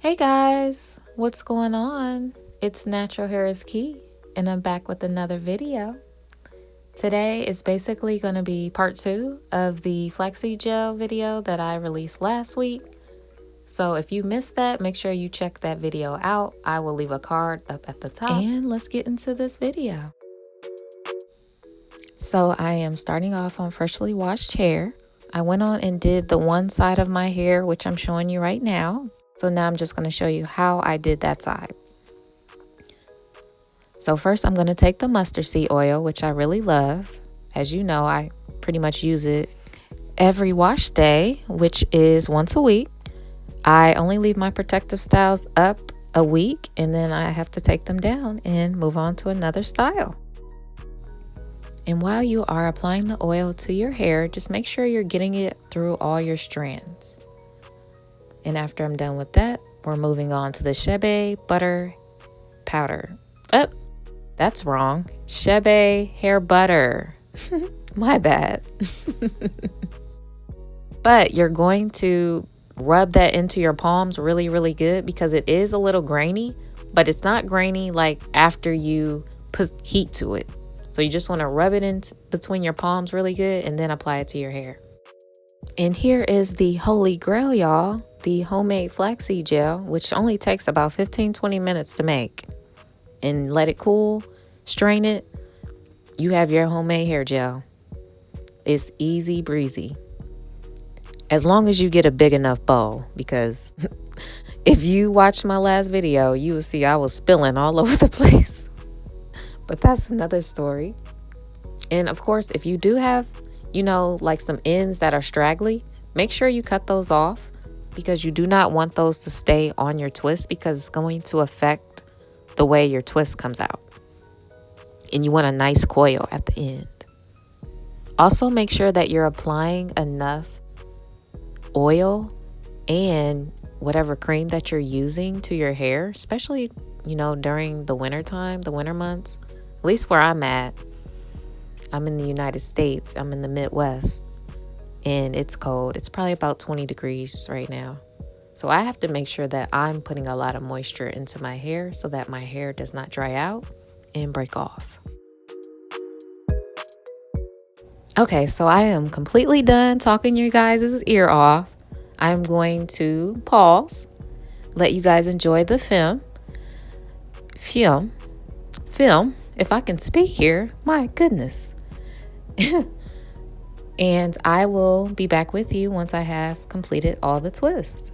Hey guys, what's going on? It's Natural Hair is Key, and I'm back with another video. Today is basically going to be part 2 of the flaxseed gel video that I released last week. So if you missed that, make sure you check that video out. I will leave a card up at the top. And let's get into this video. So I am starting off on freshly washed hair. I went on and did the one side of my hair, which I'm showing you right now. So now I'm just going to show you how I did that side. So first I'm going to take the mustard seed oil, which I really love. As you know, I pretty much use it every wash day, which is once a week. I only leave my protective styles up a week and then I have to take them down and move on to another style. And while you are applying the oil to your hair, just make sure you're getting it through all your strands. And after I'm done with that, we're moving on to the Chebe butter powder. Oh, that's wrong. Chebe hair butter. My bad. But you're going to rub that into your palms really, really good because it is a little grainy, but it's not grainy like after you put heat to it. So you just want to rub it in between your palms really good and then apply it to your hair. And here is the holy grail, y'all. The homemade flaxseed gel, which only takes about 15-20 minutes to make. And let it cool, strain it. You have your homemade hair gel. It's easy breezy. As long as you get a big enough bowl, because if you watch my last video, you will see I was spilling all over the place. But that's another story. And of course, if you do have, like some ends that are straggly, make sure you cut those off because you do not want those to stay on your twist because it's going to affect the way your twist comes out. And you want a nice coil at the end. Also, make sure that you're applying enough oil and whatever cream that you're using to your hair, especially, during the winter time, the winter months, at least where I'm at. I'm in the United States. I'm in the Midwest and it's cold. It's probably about 20 degrees right now. So I have to make sure that I'm putting a lot of moisture into my hair so that my hair does not dry out and break off. Okay, so I am completely done talking your guys' ear off. I'm going to pause, let you guys enjoy the film, if I can speak here, my goodness. And I will be back with you once I have completed all the twists.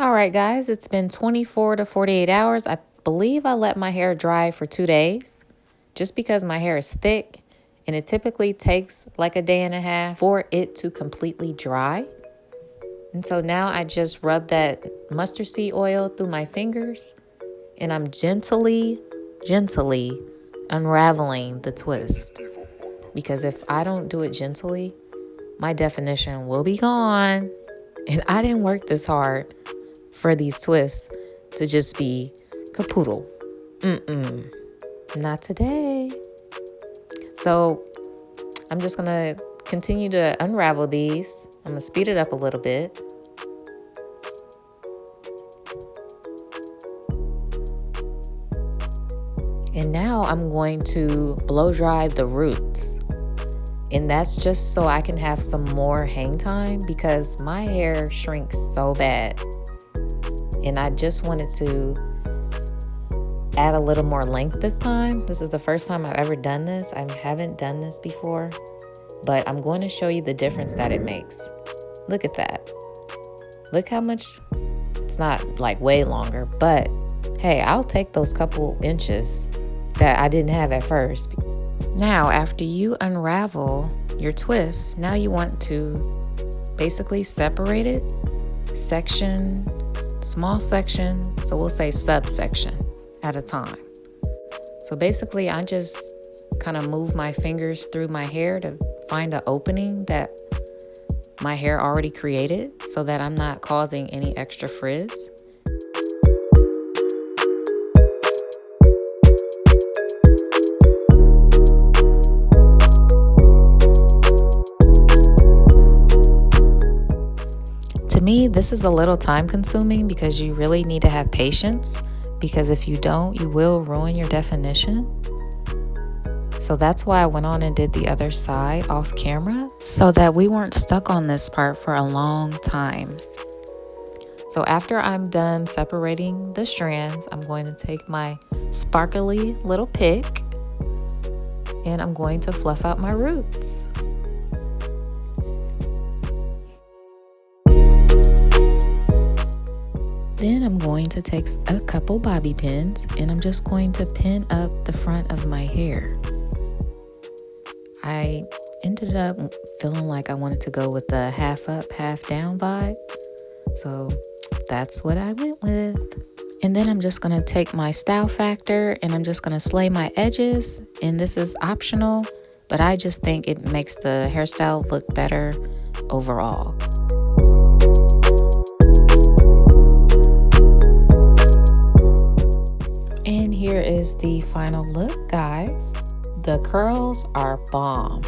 All right, guys, it's been 24 to 48 hours. I believe I let my hair dry for 2 days just because my hair is thick and it typically takes like a day and a half for it to completely dry. And so now I just rub that mustard seed oil through my fingers and I'm gently unraveling the twist. Because if I don't do it gently, my definition will be gone. And I didn't work this hard for these twists to just be capoodle. Not today. So I'm just gonna continue to unravel these. I'm gonna speed it up a little bit. And now I'm going to blow dry the roots. And that's just so I can have some more hang time because my hair shrinks so bad. And I just wanted to add a little more length this time. This is the first time I've ever done this. I haven't done this before, but I'm going to show you the difference that it makes. Look at that. Look how much, it's not like way longer, but hey, I'll take those couple inches that I didn't have at first. Now, after you unravel your twist, now you want to basically separate it, section, small section, so we'll say subsection at a time. So basically, I just kind of move my fingers through my hair to find an opening that my hair already created so that I'm not causing any extra frizz. To me, this is a little time consuming because you really need to have patience, because if you don't, you will ruin your definition. So that's why I went on and did the other side off camera so that we weren't stuck on this part for a long time. So after I'm done separating the strands, I'm going to take my sparkly little pick and I'm going to fluff out my roots. Then I'm going to take a couple bobby pins and I'm just going to pin up the front of my hair. I ended up feeling like I wanted to go with the half up, half down vibe. So that's what I went with. And then I'm just going to take my style factor and I'm just going to slay my edges. And this is optional, but I just think it makes the hairstyle look better overall. And here is the final look, guys. The curls are bomb.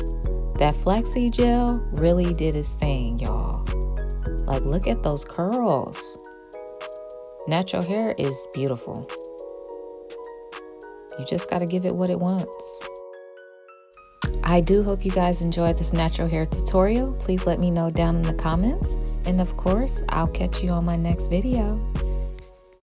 That flaxseed gel really did its thing, y'all. Like, look at those curls. Natural hair is beautiful. You just got to give it what it wants. I do hope you guys enjoyed this natural hair tutorial. Please let me know down in the comments. And of course, I'll catch you on my next video.